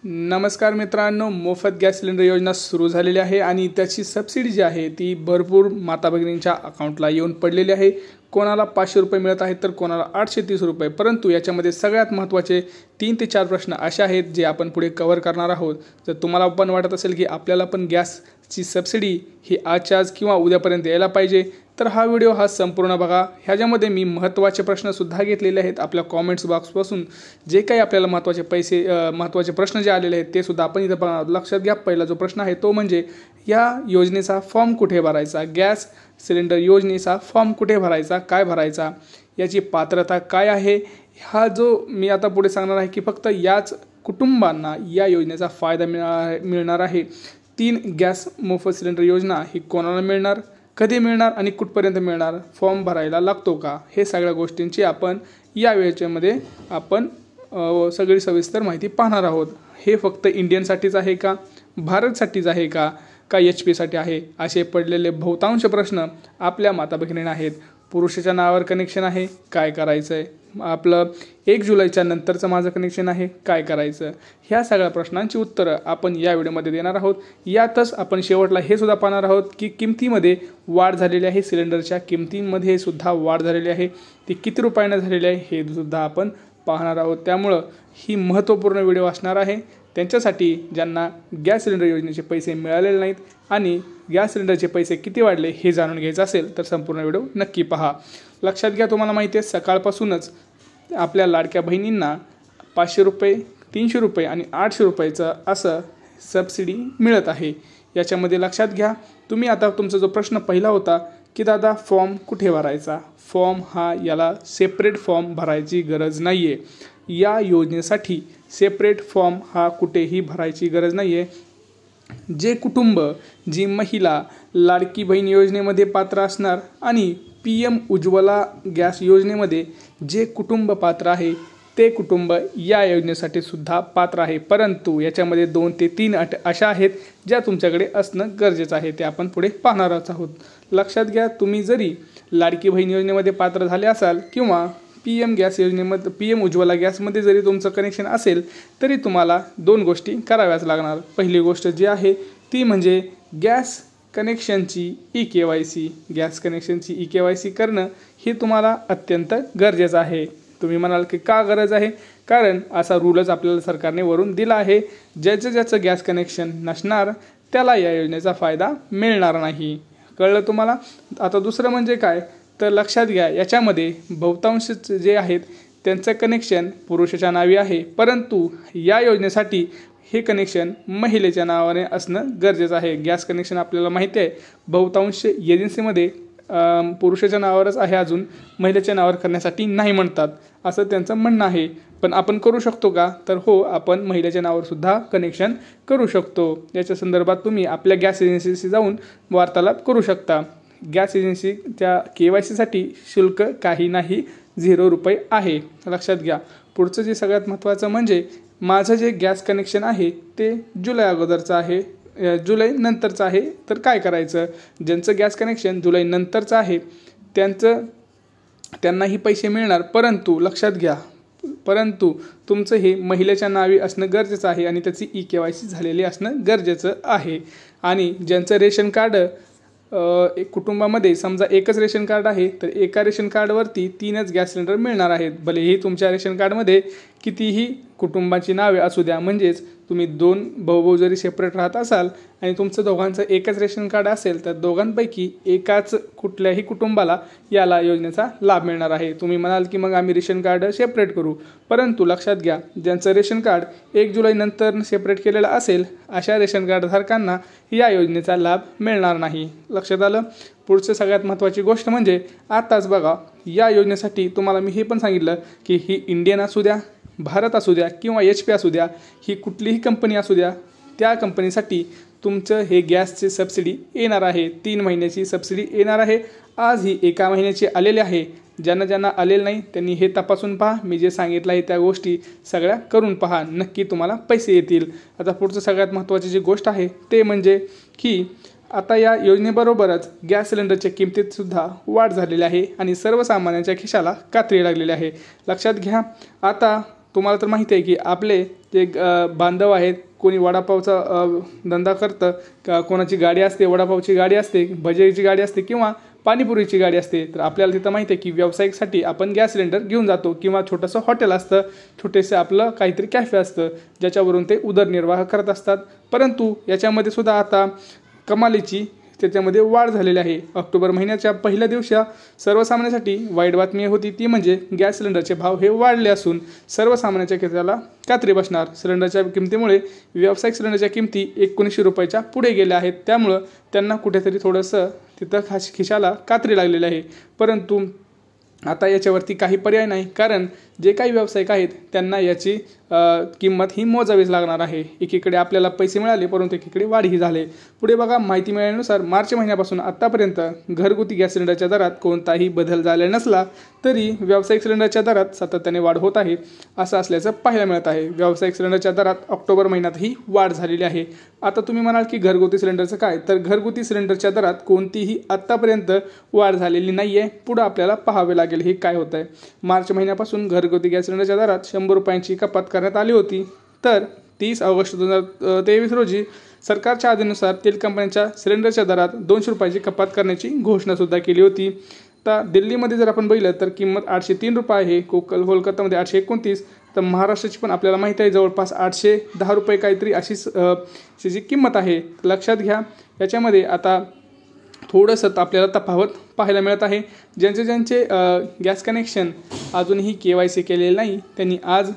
नमस्कार मित्रांनो, मोफत गॅस सिलेंडर योजना सुरू झालेली आहे आणि त्याची सबसिडी जी आहे ती भरपूर माता भगिनींच्या अकाउंटला येऊन पडलेली आहे। कोणाला 500 रुपये मिळत आहेत तर कोणाला 830 रुपये। परंतु याच्यामध्ये सगळ्यात महत्त्वाचे 3 ते 4 प्रश्न असे आहेत जे आपण पुढे कव्हर करणार आहोत। जर तुम्हाला पण वाटत असेल की आपल्याला पण गॅसची सबसिडी ही आजच्या आज किंवा उद्यापर्यंत यायला पाहिजे तर हा व्हिडिओ संपूर्ण बघा। ह्याच्यामध्ये मी महत्त्वाचे प्रश्न सुद्धा घेतलेले आहेत आपल्या कमेंट्स बॉक्सपासून। जे काही आपल्याला महत्त्वाचे प्रश्न जे आलेले आहेत ते सुद्धा आपण इथे बघा। लक्षात घ्या, पहिला जो प्रश्न आहे तो म्हणजे या योजनेचा फॉर्म कुठे भरायचा, गॅस सिलेंडर योजनेचा फॉर्म कुठे भरायचा, काय भरायचा, याची पात्रता काय आहे। हा जो मी आता पुढे सांगणार आहे की फक्त याच कुटुंबांना या योजनेचा फायदा मिळणार आहे। 3 गॅस मोफत सिलेंडर योजना ही कोणाला मिळणार, कधी मिळणार आणि कुठपर्यंत मिळणार, फॉर्म भरायला लागतो का, हे सगळ्या गोष्टींची आपण या वेळेमध्ये आपण सगळी सविस्तर माहिती पाहणार आहोत। हे फक्त इंडियनसाठीच आहे का, भारतसाठीच आहे का, HP साठी आहे, असे पडलेले बहुतांश प्रश्न आपल्या माता भगिनींना आहेत। पुरुषाच्या नावावर कनेक्शन आहे, काय करायचं आहे, आपलं 1 जुलैच्या नंतरचं माझं कनेक्शन आहे, काय करायचं, ह्या सगळ्या प्रश्नांची उत्तरं आपण या व्हिडिओमध्ये देणार आहोत। यातच आपण शेवटला हे सुद्धा पाहणार आहोत की किमतीमध्ये वाढ झालेली आहे, सिलेंडरच्या किमतीमध्ये सुद्धा वाढ झालेली आहे, ती किती रुपयाने झालेली आहे हे सुद्धा आपण पाहणार आहोत। त्यामुळं ही महत्त्वपूर्ण व्हिडिओ असणार आहे त्यांच्यासाठी ज्यांना गॅस सिलेंडर योजनेचे पैसे मिळालेले नाहीत आणि गॅस सिलेंडरचे पैसे किती वाढले हे जाणून घ्यायचं असेल तर संपूर्ण व्हिडिओ नक्की पहा। लक्षात घ्या, तुम्हाला माहिती आहे सकाळपासूनच आपल्या लाडक्या बहिणींना 500 रुपये, 300 रुपये आणि 800 रुपयाचं असं सबसिडी मिळत आहे। याच्यामध्ये लक्षात घ्या, तुम्ही आता तुमचा जो प्रश्न पहिला होता की दादा फॉर्म कुठे भरायचा, फॉर्म याला सेपरेट फॉर्म भरायची गरज नाही आहे। या योजनेसाठी सेपरेट फॉर्म कुठेही भरायची गरज नाही आहे। जे कुटुंब, जी महिला लाडकी बहीण योजनेमध्ये पात्र असणार आणि PM उज्ज्वला गॅस योजनेमध्ये जे कुटुंब पात्र आहे ते कुटुंब या योजनेसाठी सुद्धा पात्र आहे। परंतु याच्यामध्ये 2 ते 3 अट अशा आहेत ज्या तुमच्याकडे असणं गरजेचं आहे, ते आपण पुढे पाहणारच आहोत। लक्षात घ्या, तुम्ही जरी लाडकी बहीण योजनेमध्ये पात्र झाले असाल किंवा PM गॅस योजनेमध्ये PM उज्ज्वला गॅसमध्ये जरी तुमचं कनेक्शन असेल तरी तुम्हाला 2 गोष्टी कराव्याच लागणार। पहिली गोष्ट जी आहे ती म्हणजे गॅस कनेक्शनची EKYC, गॅस कनेक्शनची EKYC करणं हे तुम्हाला अत्यंत गरजेचं आहे। तुम्ही म्हणाल की का गरज आहे, कारण असा रूलच आपल्याला सरकारने वरून दिला आहे, ज्याचं गॅस कनेक्शन नसणार त्याला या योजनेचा फायदा मिळणार नाही। कळलं तुम्हाला? आता दुसरं म्हणजे काय तर लक्षात घ्या, याच्यामध्ये बहुतांश जे आहेत त्यांचं कनेक्शन पुरुषाच्या नावे आहे, परंतु या योजनेसाठी हे कनेक्शन महिलेच्या नावाने असणं गरजेचं आहे। गॅस कनेक्शन आपल्याला माहिती आहे बहुतांश एजन्सीमध्ये पुरुषाच्या नावावरच आहे, अजून महिलेच्या नावावर करण्यासाठी नाही म्हणतात असं त्यांचं म्हणणं आहे। पण आपण करू शकतो का तर हो, आपण महिलेच्या नावावर सुद्धा कनेक्शन करू शकतो। याच्या संदर्भात तुम्ही आपल्या गॅस एजन्सीशी जाऊन वार्तालाप करू शकता। गॅस एजन्सीच्या KYCसाठी शुल्क काही नाही, 0 रुपये आहे। लक्षात घ्या, पुढचं जे सगळ्यात महत्त्वाचं म्हणजे माझं जे गॅस कनेक्शन आहे ते जुलै अगोदरचं आहे, जुलै नंतरचं आहे, तर काय करायचं, ज्यांचं गॅस कनेक्शन जुलै नंतरचं आहे त्यांनाही पैसे मिळणार, परंतु लक्षात घ्या, परंतु तुमचं हे महिलेच्या नावे असणं गरजेचं आहे आणि त्याची EKYC झालेली असणं गरजेचं आहे। आणि ज्यांचं रेशन कार्ड एक कुटुंबामध्ये समजा एकच रेशन कार्ड आहे तर एका रेशन कार्डवरती 3च गॅस सिलेंडर मिळणार आहेत। भलेही तुमच्या रेशन कार्डमध्ये कितीही कुटुंबाची नावे असू द्या, म्हणजेच तुम्ही 2 भाऊ जरी सेपरेट राहत असाल आणि तुमचं दोघांचं एकच रेशन कार्ड असेल तर दोघांपैकी एकाच कुठल्याही कुटुंबाला याला योजनेचा लाभ मिळणार आहे। तुम्ही म्हणाल की मग आम्ही रेशन कार्ड सेपरेट करू, परंतु लक्षात घ्या, ज्यांचं रेशन कार्ड 1 जुलै नंतर सेपरेट केलेलं असेल अशा रेशन कार्डधारकांना या योजनेचा लाभ मिळणार नाही। लक्षात आलं? पुढचं सगळ्यात महत्त्वाची गोष्ट म्हणजे आताच बघा, या योजनेसाठी तुम्हाला मी हे पण सांगितलं की ही इंडियन असू द्या, भारत असू द्या किंवा HP असू द्या, ही कुठलीही कंपनी असू द्या, त्या कंपनीसाठी तुमचं हे गॅसचे सबसिडी येणार आहे। 3 महिन्याची सबसिडी येणार आहे। आज ही 1 महिन्याची आलेली आहे। ज्यांना आलेलं नाही त्यांनी हे तपासून पहा, मी जे सांगितलं आहे त्या गोष्टी सगळ्या करून पहा, नक्की तुम्हाला पैसे येतील। आता पुढचं सगळ्यात महत्त्वाची जी गोष्ट आहे ते म्हणजे की आता या योजनेबरोबरच गॅस सिलेंडरच्या किमतीत सुद्धा वाढ झालेली आहे आणि सर्वसामान्यांच्या खिशाला कात्री लागलेली आहे। लक्षात घ्या, आता तुम्हाला तर माहिती आहे की आपले जे बांधव आहेत, कोणी वडापावचा धंदा करतं, कोणाची गाडी असते, वडापावची गाडी असते, भजीची गाडी असते किंवा पाणीपुरीची गाडी असते, तर आपल्याला तिथं माहिती आहे की व्यावसायिकसाठी आपण गॅस सिलेंडर घेऊन जातो किंवा छोटंसं हॉटेल असतं, छोटेसं आपलं काहीतरी कॅफे असतं, ज्याच्यावरून ते उदरनिर्वाह करत असतात. परंतु याच्यामध्ये सुद्धा आता कमालीची त्याच्यामध्ये वाढ झालेली आहे. ऑक्टोबर महिन्याच्या पहिल्या दिवशी सर्वसामान्यांसाठी वाईट बातमी होती, ती म्हणजे गॅस सिलेंडरचे भाव हे वाढले असून सर्वसामान्यांच्या खिशाला कात्री बसणार. सिलेंडरच्या किमतीमुळे व्यावसायिक सिलेंडरच्या किमती 1900 रुपयाच्या पुढे गेल्या आहेत. त्यामुळं त्यांना कुठेतरी थोडंसं तिथं खिशाला कात्री लागलेली आहे. परंतु आता याच्यावरती काही पर्याय नाही, कारण जे काही व्यावसायिक आहेत त्यांना याची किंमत ही मोजावीच लागणार आहे. एकीकडे आपल्याला पैसे मिळाले, परंतु एकीकडे वाढही झाले. पुढे बघा, माहिती मिळाल्यानुसार मार्च महिन्यापासून आत्तापर्यंत घरगुती गॅस सिलेंडरच्या दरात कोणताही बदल झाला नसला तरी व्यावसायिक सिलेंडरच्या दरात सातत्याने वाढ होत आहे, असं असल्याचं पाहायला मिळत आहे. व्यावसायिक सिलेंडरच्या दरात ऑक्टोबर महिन्यातही वाढ झालेली आहे. आता तुम्ही म्हणाल की घरगुती सिलेंडरचं काय, तर घरगुती सिलेंडरच्या दरात कोणतीही आत्तापर्यंत वाढ झालेली नाही आहे. पुढं आपल्याला पाहावे लागेल हे काय होत आहे. मार्च महिन्यापासून घरगुती गॅस सिलेंडरच्या दरात 100 रुपयांची कपात करण्यात आली होती. तर 30 ऑगस्ट 2023 रोजी सरकारच्या आदेशानुसार तेल कंपन्यांच्या सिलेंडरच्या दरात 200 रुपयाची कपात करण्याची घोषणासुद्धा केली होती. तर दिल्लीमध्ये जर आपण बघितलं तर किंमत 803 रुपये आहे, कोलकातामध्ये 829, तर महाराष्ट्राची पण आपल्याला माहिती आहे जवळपास 810 रुपये काहीतरी अशीच जी किंमत आहे. लक्षात घ्या, याच्यामध्ये आता थोडंसं आपल्याला तफावत पाहायला मिळत आहे. ज्यांचे गॅस कनेक्शन अजूनही KYC केलेले नाही त्यांनी आज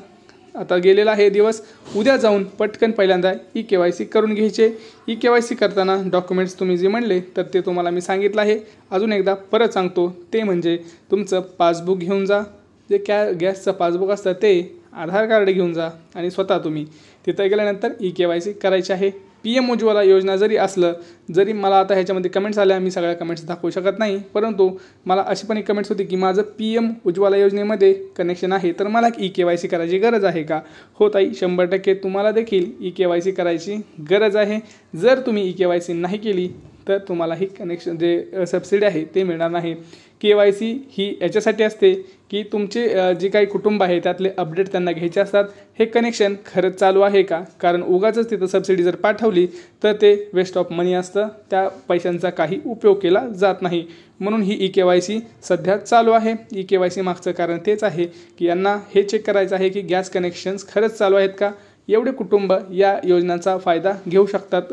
आता गेलेला आहे दिवस, उद्या जाऊन पटकन पहिल्यांदा KYC करून घ्यायचे. KYC करताना डॉक्युमेंट्स तुम्ही जे म्हणले तर ते तुम्हाला मी सांगितलं आहे. अजून एकदा परत सांगतो, ते म्हणजे तुमचं पासबुक घेऊन जा, जे गॅसचं पासबुक असतं ते, आधार कार्ड घेऊन जा आणि स्वतः तुम्ही तिथं गेल्यानंतर KYC करायचे आहे. PM उज्ज्वला योजना जरी असलं, जरी मला आता ह्याच्यामध्ये कमेंट्स आल्या, मी सगळ्या कमेंट्स दाखवू शकत नाही, परंतु मला अशी पण एक कमेंट्स होती की माझं PM उज्ज्वला योजनेमध्ये कनेक्शन आहे, तर मला KYC करायची गरज आहे का? हो ताई, 100% तुम्हाला देखील KYC करायची गरज आहे. जर तुम्ही KYC नाही केली तर तुम्हाला ही कनेक्शन जे सबसिडी आहे ते मिळणार नाही. KYC ही याच्यासाठी असते की तुमचे जे काही कुटुंब आहे त्यातले अपडेट त्यांना घ्यायचे असतात. हे कनेक्शन खरंच चालू आहे का? कारण उगाचच तिथं सबसिडी जर पाठवली तर ते वेस्ट ऑफ मनी असतं, त्या पैशांचा काही उपयोग केला जात नाही. म्हणून ही KYC सध्या चालू आहे. KYC मागचं कारण तेच आहे की यांना हे चेक करायचं आहे की गॅस कनेक्शन्स खरंच चालू आहेत का, एवढे कुटुंब या योजनांचा फायदा घेऊ शकतात,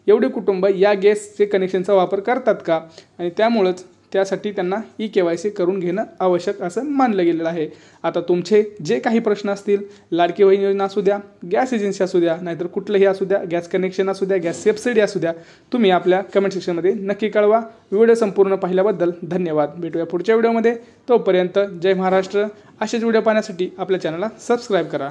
एवढे कुटुंब या गॅसचे कनेक्शनचा वापर करतात का, आणि त्यामुळंच त्यासाठी त्यांना KYC करून घेणं आवश्यक असं मानलं गेलेलं आहे. आता तुमचे जे काही प्रश्न असतील, लाडकी बहीण योजना असू द्या, गॅस एजन्सी असू द्या, नाहीतर कुठलंही असू द्या, गॅस कनेक्शन असू द्या, गॅस सबसिडी असू द्या, तुम्ही आपल्या कमेंट सेक्शनमध्ये नक्की कळवा. व्हिडिओ संपूर्ण पाहिल्याबद्दल धन्यवाद. भेटूया पुढच्या व्हिडिओमध्ये. तोपर्यंत जय महाराष्ट्र. असेच व्हिडिओ पाहण्यासाठी आपल्या चॅनलला सबस्क्राईब करा.